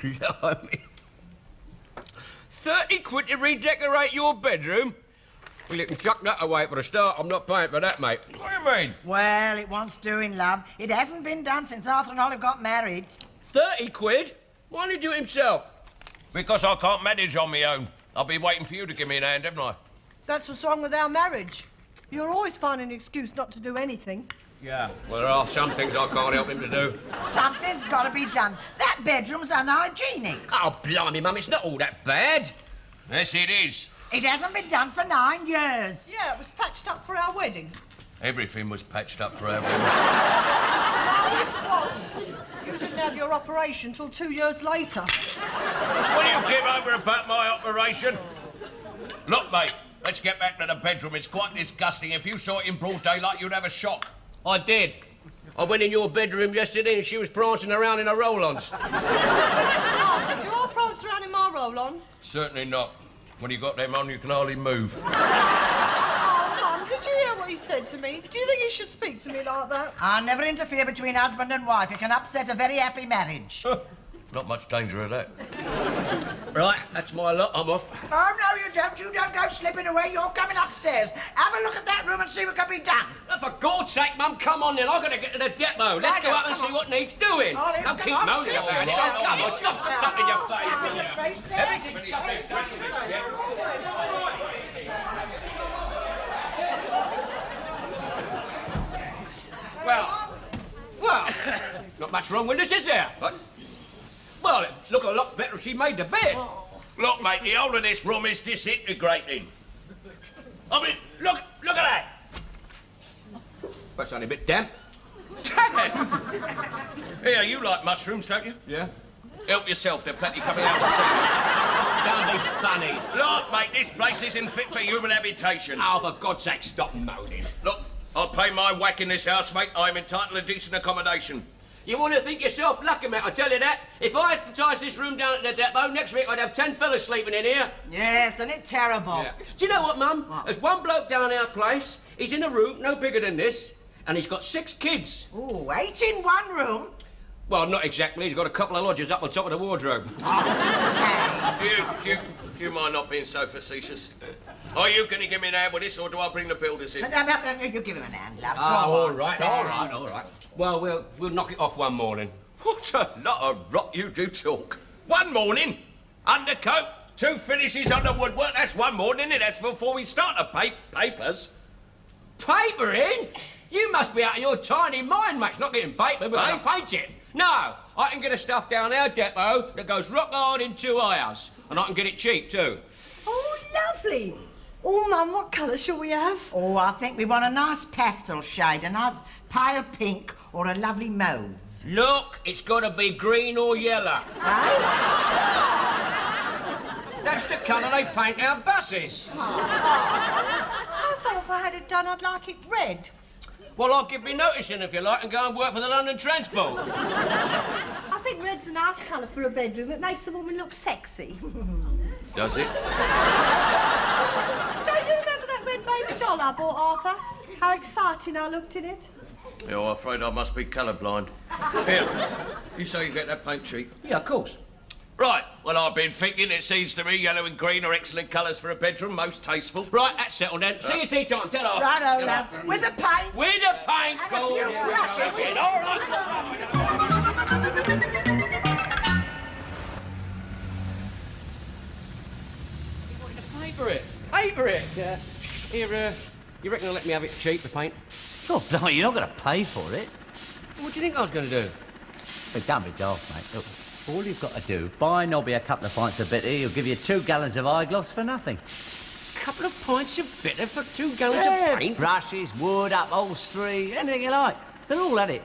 Blimey. 30 quid to redecorate your bedroom? Well, you can chuck that away for a start. I'm not paying for that, mate. What do you mean? Well, it wants doing, love. It hasn't been done since Arthur and Olive got married. 30 quid? Why didn't he do it himself? Because I can't manage on my own. I've been waiting for you to give me an hand, haven't I? That's what's wrong with our marriage. You're always finding an excuse not to do anything. Yeah, well, there are some things I can't help him to do. Something's got to be done. That bedroom's unhygienic. Oh, blimey, Mum, it's not all that bad. Yes, it is. It hasn't been done for 9 years. Yeah, it was patched up for our wedding. Everything was patched up for our wedding. No, it wasn't. You didn't have your operation till 2 years later. Will you give over about my operation? Look, mate, let's get back to the bedroom. It's quite disgusting. If you saw it in broad daylight, you'd have a shock. I did. I went in your bedroom yesterday and she was prancing around in her roll-ons. Oh, did you all prance around in my roll-on? Certainly not. When you got them on, you can hardly move. Oh, Mum, did you hear what he said to me? Do you think he should speak to me like that? I'll never interfere between husband and wife. It can upset a very happy marriage. Not much danger of that. Right, that's my lot. I'm off. Oh, no, you don't. You don't go slipping away. You're coming upstairs. Have a look at that room and see what can be done. For God's sake, Mum, come on then. I've got to get to the depot. Let's Right, go up come and see on. what needs doing. Oh, let's Don't go keep on, moaning sit about it. down. Come on, stop stuff in your face. In your face there. Everything's Well, not much wrong with this, is there? What? Well, it'd look a lot better if she made the bed. Look, mate, the whole of this room is disintegrating. I mean, look at that. That's only a bit damp. Here, you like mushrooms, don't you? Yeah. Help yourself, they're plenty coming out of the sea. Don't be funny. Look, mate, this place isn't fit for human habitation. Oh, for God's sake, stop moaning. Look, I'll pay my whack in this house, mate. I'm entitled to decent accommodation. You want to think yourself lucky, mate, I tell you that. If I advertised this room down at the depot, next week I'd have 10 fellas sleeping in here. Yes, isn't it terrible? Yeah. Do you know what, Mum? There's one bloke down our place. He's in a room no bigger than this, and he's got 6 kids. Ooh, 8 in one room? Well, not exactly. He's got a couple of lodgers up on top of the wardrobe. Oh, Do you mind not being so facetious? Are you going to give me an hand with this, or do I bring the builders in? You give him an hand, love. All right. Well, we'll knock it off one morning. What a lot of rot you do talk. One morning, undercoat, 2 finishes on the woodwork. That's one morning, and that's before we start the papers. Papering? You must be out of your tiny mind, mate. It's not getting paper, but I paint it. No, I can get a stuff down our depot that goes rock hard in 2 hours. And I can get it cheap, too. Oh, lovely. Oh, Mum, what colour shall we have? Oh, I think we want a nice pastel shade, a nice pale pink or a lovely mauve. Look, it's got to be green or yellow. That's the colour they paint our buses. I thought if I had it done, I'd like it red. Well, I'll give me notice in if you like and go and work for the London Transport. I think red's a nice colour for a bedroom. It makes a woman look sexy. Does it? Don't you remember that red baby doll I bought, Arthur? How exciting I looked in it. Yeah, I'm afraid I must be colourblind. Here, you say you get that paint cheap? Yeah, of course. Right, well, I've been thinking it seems to me yellow and green are excellent colours for a bedroom, most tasteful. Right, that's settled then. See you tea time, tell her. Righto, love. With the paint. With the paint, And go. a few brushes. All right. Paper it. Paper it. Here, you reckon they'll let me have it cheap, the paint? Oh, no, you're not going to pay for it. What do you think I was going to do? But don't be daft, mate. Look, all you've got to do, buy Nobby a couple of pints of bitter, he'll give you 2 gallons of eyegloss for nothing. Couple of pints of bitter for 2 gallons of paint? Brushes, wood, upholstery, anything you like. They're all at it.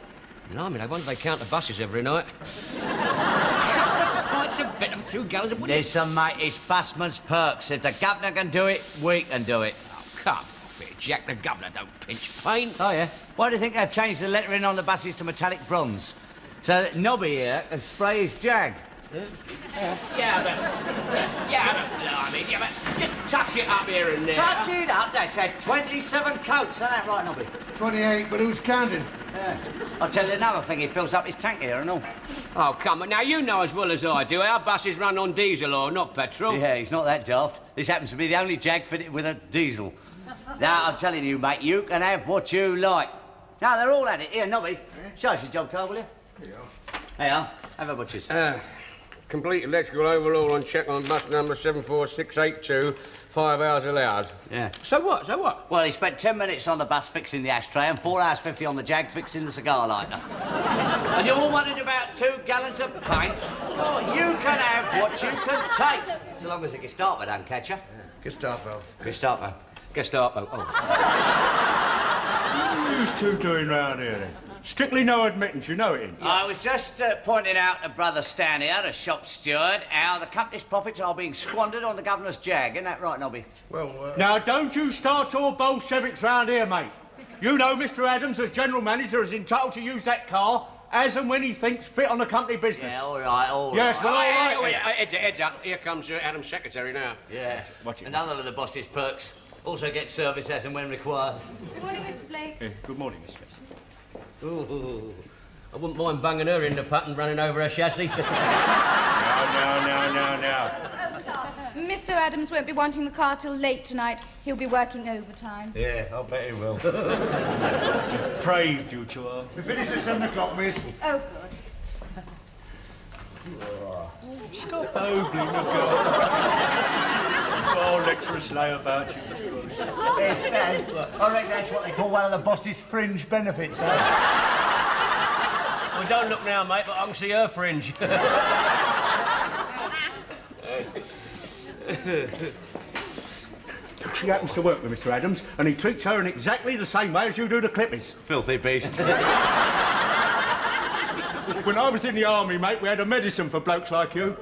Blimey, I wonder if they count the buses every night. Couple of pints of bitter for 2 gallons of... Listen, mate, it's Busman's perks. If the governor can do it, we can do it. Oh, come off it, Jack. The governor don't pinch paint. Oh, yeah? Why do you think they've changed the lettering on the buses to metallic bronze? So that Nobby here can spray his jag. Yeah, blimey, yeah, but just touch it up here and there. Touch it up, that's had 27 coats, isn't that right, Nobby? 28, but who's counting? Yeah. I'll tell you another thing, he fills up his tank here and all. Oh, come on. Now, you know as well as I do, our buses run on diesel or not petrol. Yeah, he's not that daft. This happens to be the only jag fitted with a diesel. Now, I'm telling you, mate, you can have what you like. Now, they're all at it. Here, Nobby, show us your job card, will you? Here you are. There you are. Have a butcher's. Complete electrical overhaul on check on bus number 74682. 5 hours allowed. Yeah. So what? So what? Well, he spent 10 minutes on the bus fixing the ashtray and 4 hours 50 on the jag fixing the cigar lighter. And you're all worried about 2 gallons of paint? Oh, you can have what you can take. So long as the Gestapo don't catch you. Gestapo. Gestapo. Gestapo. Oh. Who's two doing round here then? Strictly no admittance, you know it, ain't? I was just pointing out to Brother Stan here, the shop steward, how the company's profits are being squandered on the governor's jag. Isn't that right, Nobby? Well, Now, don't you start your Bolsheviks round here, mate. You know Mr. Adams, as general manager, is entitled to use that car as and when he thinks fit on the company business. Yeah, all right, all right. Yes, well, all right. Oh, yeah, heads up. Here comes Adam's secretary now. Yeah. Watch it. Another of the boss's perks. Also gets service as and when required. Good morning, Mr. Blake. Good morning, Miss Smith. Ooh. I wouldn't mind bunging her in the putt and running over her chassis. Now. Mr. Adams won't be wanting the car till late tonight. He'll be working overtime. Yeah, I'll bet he will. Depraved you two are. we finished at 7 o'clock, miss. Oh, good. Stop ogling the girl. Oh, lecturers lay about you. Yes, Stan. I reckon that's what they call one of the boss's fringe benefits, eh? Well, don't look now, mate, but I can see her fringe. She happens to work with Mr. Adams, and he treats her in exactly the same way as you do the clippers. Filthy beast. When I was in the army, mate, we had a medicine for blokes like you.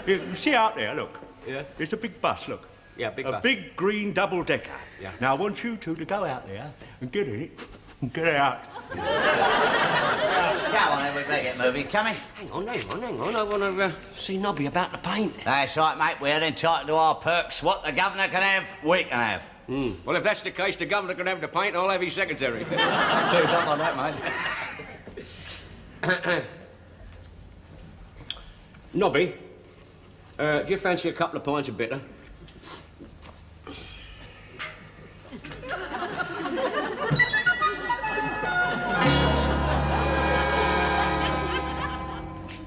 Here, you see out there, look. Yeah? It's a big bus, look. Yeah, big a bus. big green double-decker. Yeah. Now, I want you two to go out there and get in it and get out. Come on, then, we better get moving. Coming? Hang on. I want to see Nobby about the paint. That's right, mate. We're entitled to our perks. What the governor can have, we can have. Well, if that's the case, the governor can have the paint, I'll have his secretary. Do something like that, mate. Nobby, do you fancy a couple of pints of bitter?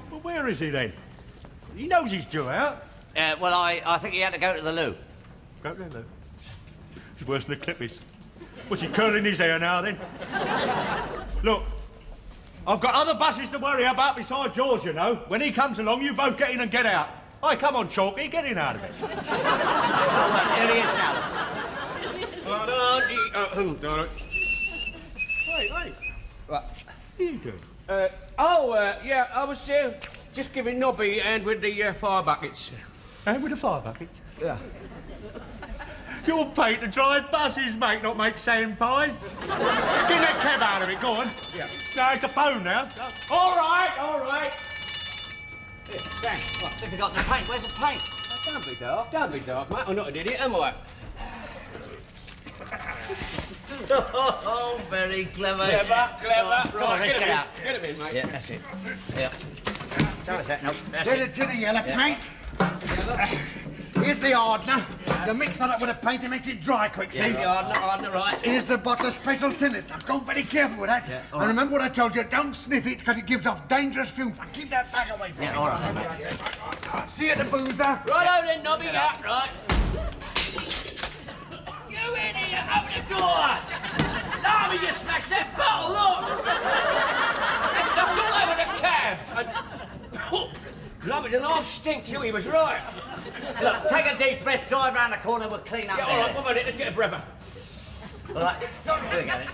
Well, where is he then? He knows he's due out. Well, I think he had to go to the loo. Go there, though. He's worse than the clippies. What's he curling his hair now, then? Look, I've got other buses to worry about besides yours, you know. When he comes along, you both get in and get out. Hey, come on, Chalky, get in out of it. Here he is now. Hey. What? What are you doing? Yeah, I was just giving Nobby a hand with the fire buckets. And with a fire bucket? Yeah. You're paid to drive buses, mate, not make sand pies. Get that cab out of it, go on. Yeah. No, it's a phone now. All right. Here, thanks. What, if you got the paint, where's the paint? Don't be daft, mate. I'm not an idiot, am I? Oh, very clever. Clever. Come on, let's get out. Get him in, mate. Yeah, that's it. Yeah. That was that, no. That's Get it. it to the yellow paint. Here's the hardener. You mix that up with the paint to make it dry quick, see? Hardener, right. Here's the bottle of special tinners. Now, go very careful with that. Yeah, all And remember what I told you, don't sniff it because it gives off dangerous fumes. Now, keep that bag away from Yeah, me. all right. See you at the boozer. Righto then, Nobby, yeah, right. You idiot, open the door! Blimey, you smashed that bottle, look! That stuff's all over the cab! Blimey, and I'll stink too, he was right. Look, take a deep breath, drive round the corner, we'll clean up Yeah, all right, 1 minute, let's get a breather. All right, here we go then.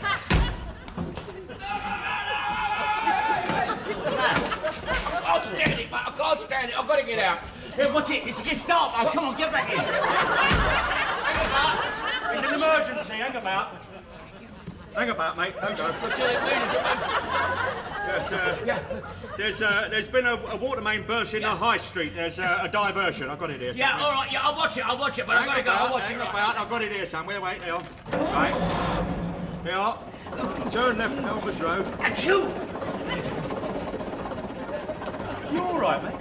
I'll stand it, mate, I can't stand it, I've got to get out. Hey, what's it? It's a Gestapo. Come on, get back in. It's an emergency, hang about. Hang about, mate, don't go. Yes, there's been a water main burst in the high street. There's a diversion. I've got it here. Yeah, all right, yeah, I'll watch it, but I've got to go, I'll watch it. I've got it here somewhere. Wait, there you are. Right. There you are. Turn left at Elmer's Road. Achoo! You all right, mate?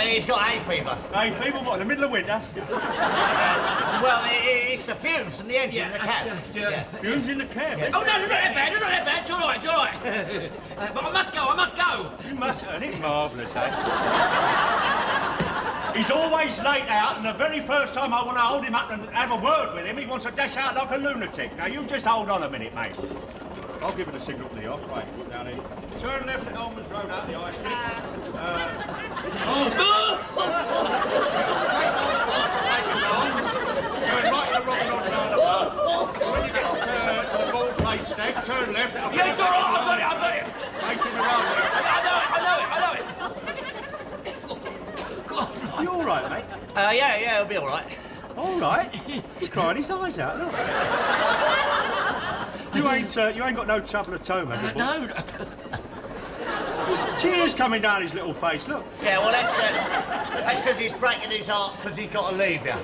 He's got hay fever. Hay fever, what, in the middle of winter? Well, it's the fumes from the engine in the cab. Fumes in the cab? Oh, no, not that bad, not that bad. It's all right. But I must go. You must, and it's marvellous, eh? He's always late out, and the very first time I want to hold him up and have a word with him, he wants to dash out like a lunatic. Now, you just hold on a minute, mate. I'll give it a signal to the off, right, down here. Turn left at Elmer's Road out the High Street. Turn right at the Robin Hood roundabout. When you get to the Ball Place step, turn left. Yeah, it's all right, I've got it. Facing the road. I know it. You all right, mate? Yeah, he'll be all right. All right. He's crying his eyes out, look. You ain't got no trouble at home, have you? No. There's tears coming down his little face, look. Yeah, well, that's because he's breaking his heart because he's got to leave you.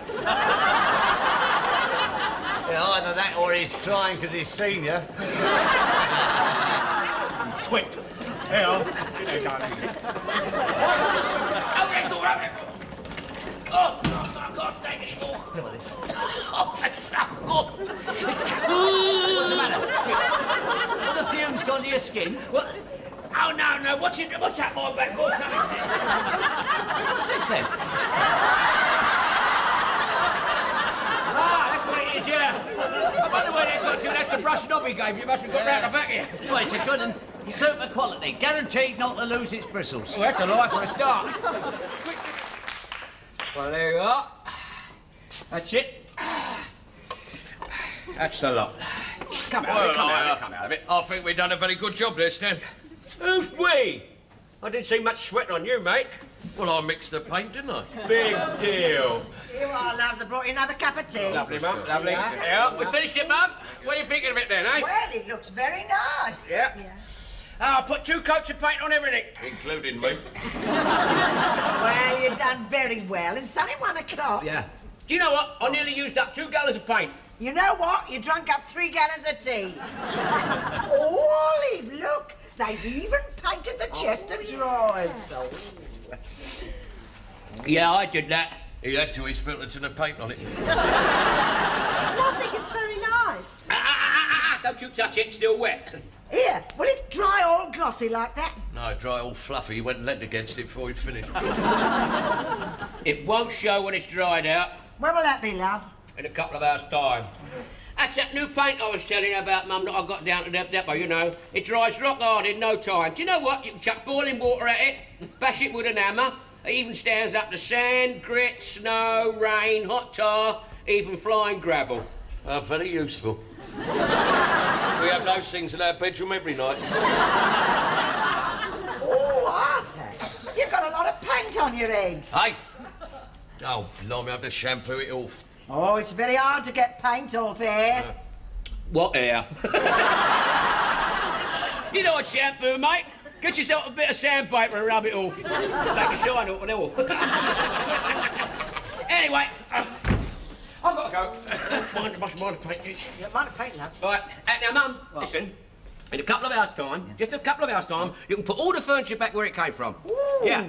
Yeah, either that or he's crying because he's seen you. Twit. Here, sit there, darling. Oh, I can't stay anymore. What's the matter? Have the fumes gone to your skin? What? Oh, no. What's that, my back or something? What's this then? That's what it is, yeah. Oh, by the way, they've got to, that's the brush knob he gave you. You must have got round the back here. Well, it's a good and super quality, guaranteed not to lose its bristles. Well, that's a lie for a start. Well, there you are. That's it. That's the lot. Come out of it. I think we've done a very good job there, Stan. Who's we? I didn't see much sweat on you, mate. Well, I mixed the paint, didn't I? Big deal. Here you are, loves. I brought you another cup of tea. Lovely, Mum, lovely. Yeah, we finished it, Mum. What are you thinking of it then, eh? Well, it looks very nice. Yeah. I'll put 2 coats of paint on everything. Including me. Well, you've done very well. It's only 1 o'clock. Yeah. Do you know what? I nearly used up 2 gallons of paint. You know what? You drunk up 3 gallons of tea. Oh, Olive, look. They've even painted the chest of drawers. Yeah, I did that. He had to, he spilled it in the paint on it. I think it's very nice. Don't you touch it, it's still wet. Here, will it dry all glossy like that? No, dry all fluffy. He went and leant against it before he'd finished. It won't show when it's dried out. When will that be, love? In a couple of hours' time. That's that new paint I was telling you about, Mum, that I got down to the depot, you know. It dries rock hard in no time. Do you know what? You can chuck boiling water at it, bash it with an hammer. It even stands up to sand, grit, snow, rain, hot tar, even flying gravel. Very useful. We have those things in our bedroom every night. Oh, Arthur, you've got a lot of paint on your head. Hey! Oh, blimey, I have to shampoo it off. Oh, it's very hard to get paint off here. What air? You know what shampoo, mate? Get yourself a bit of sandpaper and rub it off. Take a shine off and all. Anyway, I've got to go. Mind the paint. You mind the paint, love? Right, now, Mum, listen. In a couple of hours' time, just a couple of hours' time, you can put all the furniture back where it came from. Ooh. Yeah.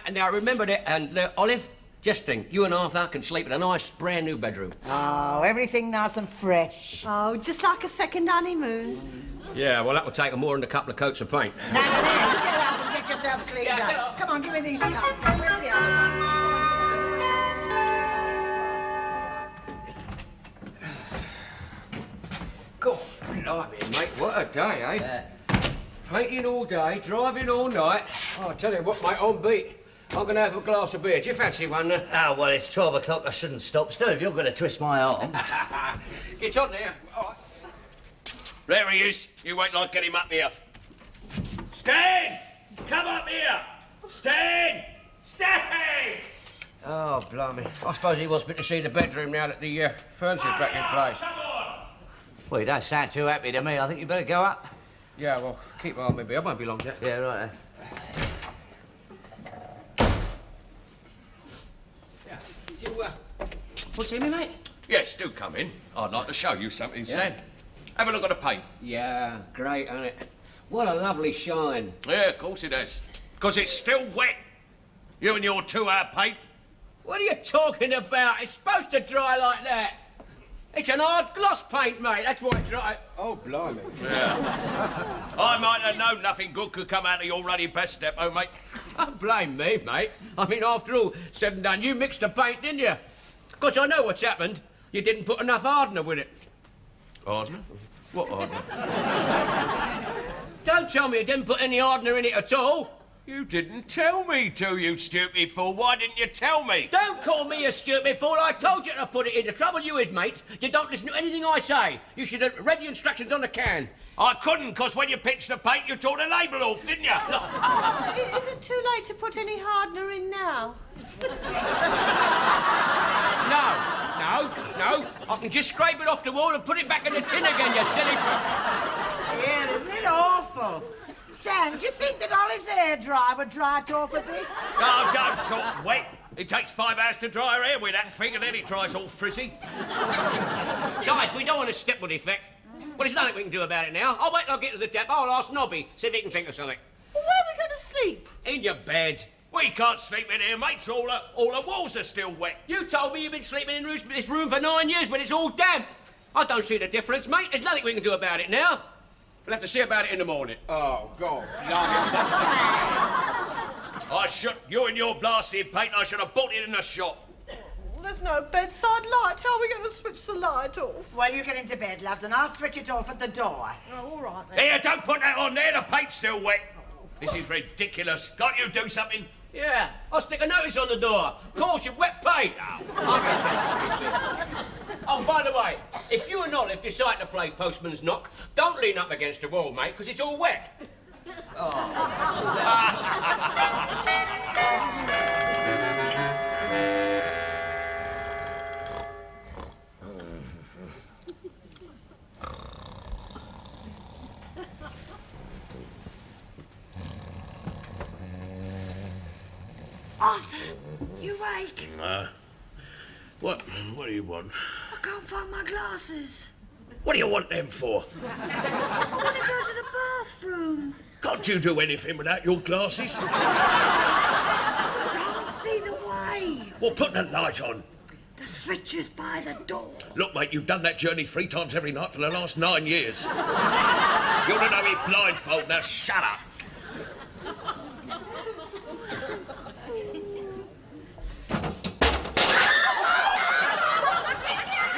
And now, remember that, and Olive, just think, you and Arthur can sleep in a nice, brand-new bedroom. Oh, everything nice and fresh. Oh, just like a second honeymoon. Yeah, well, that will take more than a couple of coats of paint. Now, get out and get yourself cleaned up. Come on, give me these cups. Where's the other one? God, blimey, mate, what a day, eh? Painting all day, driving all night. Oh, I tell you what, mate, on beat. I'm going to have a glass of beer. Do you fancy one? Oh, well, it's 12 o'clock. I shouldn't stop still if you're going to twist my arm. Get on there. All right. There he is. You wait till I get him up here. Stan! Come up here! Stan! Stan! Oh, blimey. I suppose he wants me to see the bedroom now that the furniture's back in place. Come on! Well, you don't sound too happy to me. I think you better go up. Yeah, well, keep on maybe. I won't be long yet. Yeah, right. Want to see me, mate? Yes, do come in. I'd like to show you something, Stan. Have a look at the paint. Yeah, great, ain't it? What a lovely shine. Yeah, of course it has. Because it's still wet. You and your 2-hour paint. What are you talking about? It's supposed to dry like that. It's an hard gloss paint, mate. That's why it's dry. Oh, blimey. Yeah. I might have known nothing good could come out of your ruddy best depot, mate. Don't blame me, mate. I mean, after all said and done, you mixed the paint, didn't you? Of course, I know what's happened. You didn't put enough hardener with it. Hardener? What hardener? Don't tell me you didn't put any hardener in it at all. You didn't tell me to, you stupid fool. Why didn't you tell me? Don't call me a stupid fool. I told you to put it in. The trouble you is, mate, you don't listen to anything I say. You should have read the instructions on the can. I couldn't, because when you pitched the paint, you tore the label off, didn't you? Is it too late to put any hardener in now? No. I can just scrape it off the wall and put it back in the tin again, you silly fuck. Yeah, isn't it awful? Stan, do you think that Olive's hairdryer would dry it off a bit? Oh, don't talk wet. It takes 5 hours to dry her hair with that thing, and then it dries all frizzy. Besides, we don't want a stipple effect. Well, there's nothing we can do about it now. I'll wait till I get to the depot. I'll ask Nobby, see if he can think of something. Well, where are we going to sleep? In your bed. We can't sleep in here, mates. All the walls are still wet. You told me you've been sleeping in this room for 9 years, but it's all damp. I don't see the difference, mate. There's nothing we can do about it now. We'll have to see about it in the morning. Oh, God. I should... You and your blasted paint, I should have bought it in the shop. There's no bedside light. How are we going to switch the light off? Well, you get into bed, loves, and I'll switch it off at the door. Oh, all right, then. Here, don't put that on there. The paint's still wet. This is ridiculous. Can't you do something? Yeah, I'll stick a notice on the door. Caution, wet paint. Oh, by the way, if you and Olive decide to play postman's knock, don't lean up against the wall, mate, because it's all wet. Arthur, you awake? What do you want? I can't find my glasses. What do you want them for? I want to go to the bathroom. Can't you do anything without your glasses? I can't see the way. Well, put the light on. The switch is by the door. Look, mate, you've done that journey 3 times every night for the last 9 years. You ought to know it blindfold. Now, shut up.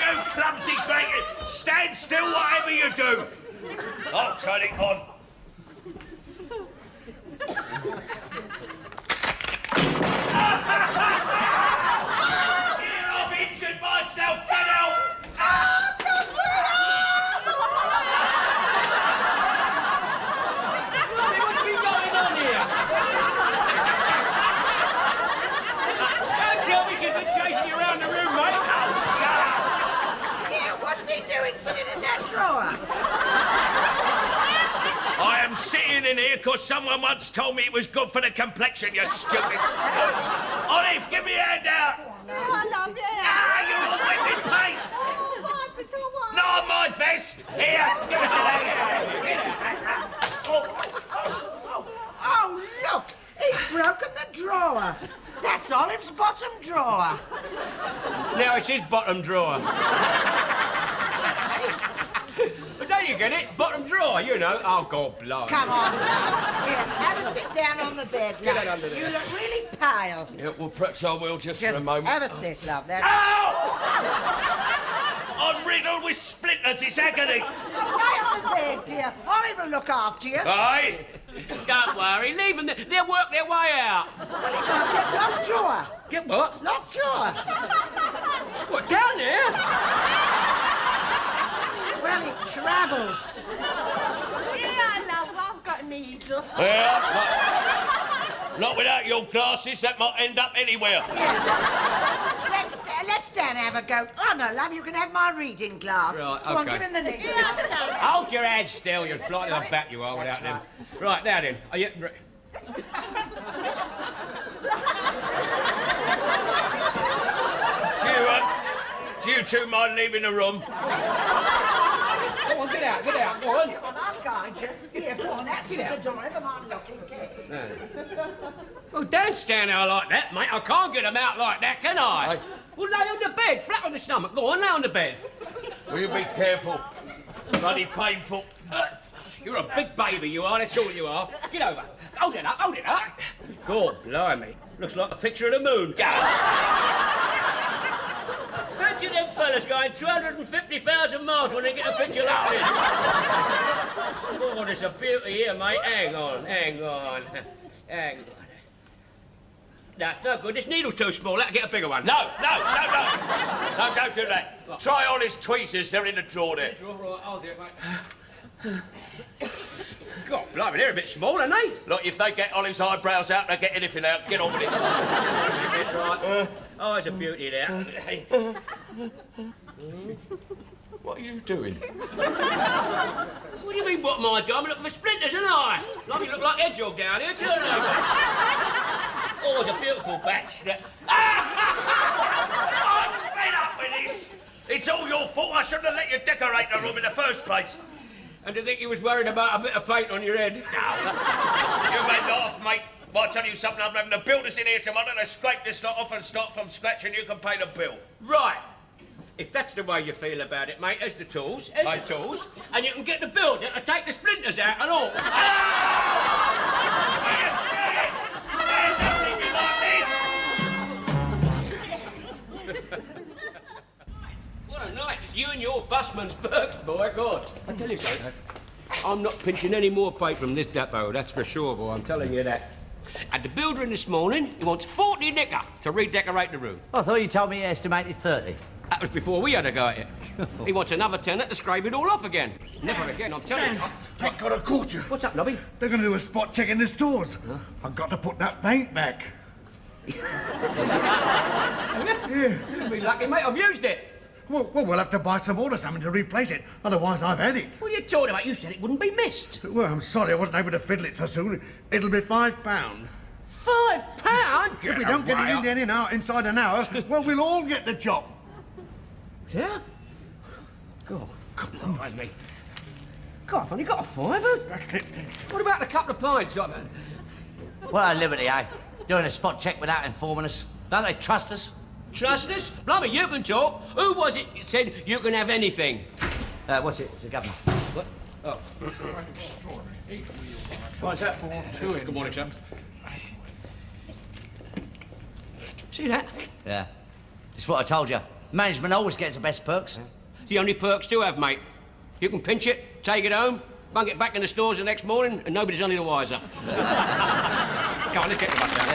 You clumsy bacon! Stand still, whatever you do. I'll turn it on. Here, I've injured myself. Get out! What's been going on here? Don't tell me she's been chasing you around the room, mate. Oh, shut up! Yeah, what's he doing sitting in that drawer? I am sitting in here because someone once told me it was good for the complexion, you stupid. Olive, give me a hand out. Oh, I love you. Ah, you're all wet with paint. Oh, right, it's all right. Not on my vest. Here, give us a hand. Oh, look! He's broken the drawer. That's Olive's bottom drawer. Now it's his bottom drawer. But don't you get it? Bottom drawer, you know. Oh, God, blimey. Come on, love. Here, have a sit down on the bed, Get love. that under there. You look really pale. Yeah, well, perhaps I will just for Just a moment. have a sit, love. That's... Ow! I'm riddled with splinters. It's agony. Lay on the bed, dear. Olive will look after you. Aye? Don't worry, leave them. They'll work their way out. Well, he might get locked drawer. Get what? Locked drawer. What, down there? Well, it travels. Yeah, love, I've got a needle. Yeah, not without your glasses. That might end up anywhere. Let's stand and have a go. Oh, no, love, you can have my reading glass. Right, Go on, okay. give him the needle. Hold your head still, you're flying to the back you are without them. Right, now then. Are you... Do you two mind leaving the room? Come Go on, get out, go on. Come on, I'll guide you. Here, go on, out through the door. Never mind looking, kid. Well, don't stand there like that, mate. I can't get them out like that, can I? Aye. Well, lay on the bed, flat on the stomach. Go on, lay on the bed. Will you be careful? Bloody painful. You're a big baby, you are. That's all you are. Get over. Hold it up, hold it up. God, blimey. Looks like a picture of the moon. Fancy them fellas going 250,000 miles when they get a picture like this. Oh, there's a beauty here, mate. Hang on. No, it's no good. This needle's too small. That'll get a bigger one. No, don't do that. Try on his tweezers, they're in the drawer there. Right, I'll do it, mate. God, blimey, they're a bit small, aren't they? Look, if they get Olive's eyebrows out, they get anything out. Get on with it. Right. Oh, there's a beauty there. What are you doing? What do you mean, what am I doing? I'm looking for splinters, aren't I? Like you look like hedgehog down here, turn over. Oh, it's a beautiful batch. I'm fed up with this. It's all your fault. I shouldn't have let you decorate the room in the first place. And to think you was worried about a bit of paint on your head. You may laugh, mate. But I'll tell you something, I'm having the builders in here tomorrow to scrape this lot off and start from scratch and you can pay the bill. Right. If that's the way you feel about it, mate, there's the tools, and you can get the builder to take the splinters out and all. Are you scared? Scared, don't leave me like this. What a night. You and your busman's perks, boy. God. I tell you something. I'm not pinching any more paper from this depot, that's for sure, boy. I'm telling you that. At the builder in this morning, he wants 40 nicker to redecorate the room. I thought you told me you estimated 30. That was before we had a go at it. He wants another tenner to scrape it all off again. Never again, I'm telling you. Thank God I caught you. What's up, Nobby? They're going to do a spot check in the stores. Huh? I've got to put that paint back. You'll be lucky, mate. I've used it. Well, we'll have to buy some more or something to replace it. Otherwise, I've had it. What are you talking about? You said it wouldn't be missed. Well, I'm sorry I wasn't able to fiddle it so soon. It'll be £5. £5? If we don't get it in there inside an hour, well, we'll all get the job. Yeah? God, come on, mate. God, I've only got a fiver. That's it. What about a couple of pints? What a liberty, eh? Doing a spot check without informing us. Don't they trust us? Trust us? Blimey, you can talk. Who was it that said you can have anything? What's it? It's the governor. What? Oh. What's that? Good morning, chaps. See that? Yeah. It's what I told you. Management always gets the best perks. It's the only perks to have, mate. You can pinch it, take it home, bung it back in the stores the next morning, and nobody's only the wiser. Come on, let's get the bus down.